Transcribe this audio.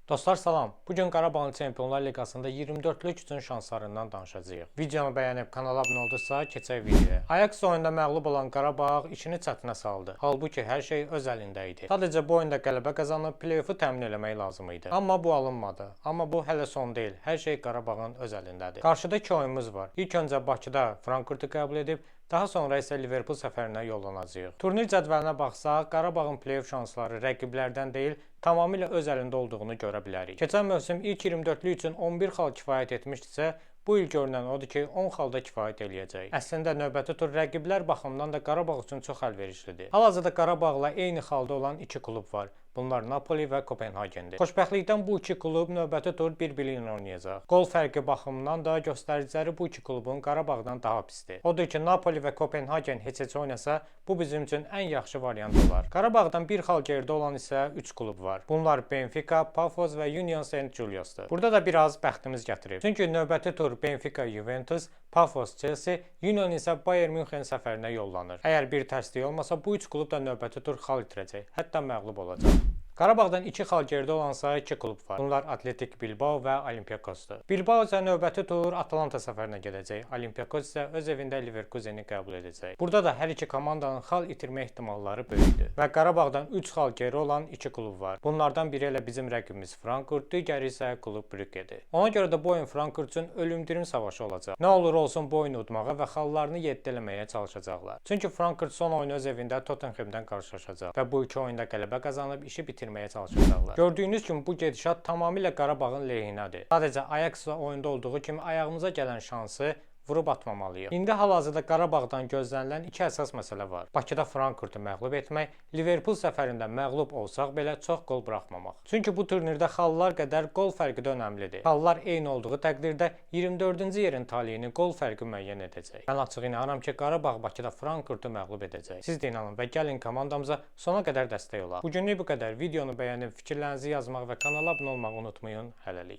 Dostlar salam. Bu gün Qarabağın Çempionlar Liqasında 24-lük üçün şanslarından danışacağıq. Videonu bəyənib kanala abunə oldusa, keçək videoya. Ajax oyunda məğlub olan Qarabağ işini çətinə saldı. Halbuki hər şey öz əlində idi. Sadəcə bu oyunda qələbə qazanıb play-offu təmin etmək lazım idi. Amma bu alınmadı. Amma bu hələ son deyil. Hər şey Qarabağın öz əlindədir. Qarşıda iki oyunumuz var. İlk öncə Bakıda Frankfurtu qəbul edib, daha sonra isə Liverpool səfərinə yollanacağıq. Turnir cədvəlinə baxsaq, Qarabağın play-off şansları rəqiblərdən deyil, tamamilə öz əlində olduğunu görə bilərik. Keçən mövsüm ilk 24-lük üçün 11 xal kifayət etmişdisə, bu il görünən odur ki, 10 xalda kifayət eləyəcək. Əslində növbəti tur rəqiblər baxımından da Qarabağ üçün çox əlverişlidir. Hal-hazırda Qarabağla eyni xalda olan iki klub var. Bunlar Napoli və Kopenhagendir. Xoşbəxtlikdən bu iki klub növbəti tur bir-biri ilə oynayacaq. Qol fərqi baxımından da göstəriciləri bu iki klubun Qarabağdan daha pisdir. Odur ki, Napoli və Kopenhagen heç oynasa, bu bizim üçün ən yaxşı variant olar. Qarabağdan bir xal geridə olan isə 3 klub var. Bunlar Benfica, Pafos və Union Saint-Giulius'dur. Burada da biraz bəxtimiz gətirib. Çünki növbəti tur Benfica, Juventus, Pafos, Chelsea, Union isə Bayern München səfərinə yollanır. Əgər bir tərslik olmasa, bu 3 klub da növbəti tur xal itirəcək, hətta məğlub olacaq. Qarabağdan 2 xal geridə olansa 2 klub var. Bunlar Atletik Bilbao və Olympiakosdur. Bilbao isə növbəti tur Atalanta səfərinə gedəcək. Olympiakos isə öz evində Leverkuseni qəbul edəcək. Burada da hər iki komandanın xal itirmə ehtimalları böyükdür. Və Qarabağdan 3 xal geri olan 2 klub var. Bunlardan biri elə bizim rəqibimiz Frankfurt, digəri isə Klub Brüggedir. Ona görə də bu oyun Frankfurt üçün ölüm-dirim savaşı olacaq. Nə olur olsun bu oyunu udmağa və xallarını 7 eləməyə çalışacaqlar. Çünki Frankfurt son oyunu öz evində Tottenham'dən qarşılaşacaq və bu iki oyunda qələbə qazanıb işi bitirməyə çalışacaqlar. Gördüyünüz kimi bu gedişat tamamilə Qarabağın lehinədir. Sadəcə Ajax-la oyunda olduğu kimi ayağımıza gələn şansı vurub atmamalıyıq. İndi hal-hazırda Qarabağdan gözlənilən iki əsas məsələ var. Bakıda Frankfurtu məğlub etmək, Liverpool səfərində məğlub olsaq belə çox qol buraxmamaq. Çünki bu turnirdə xallar qədər qol fərqi də önəmlidir. Xallar eyni olduğu təqdirdə 24-cü yerin taleyini qol fərqi müəyyən edəcək. Mən açıq inanıram ki, Qarabağ Bakıda Frankfurtu məğlub edəcək. Siz də inanın və gəlin komandamıza sona qədər dəstək olaq. Bugünlük bu qədər. Videonu bəyənib fikirlərinizi yazmaq və kanala abunə olmağı unutmayın. Hələlik.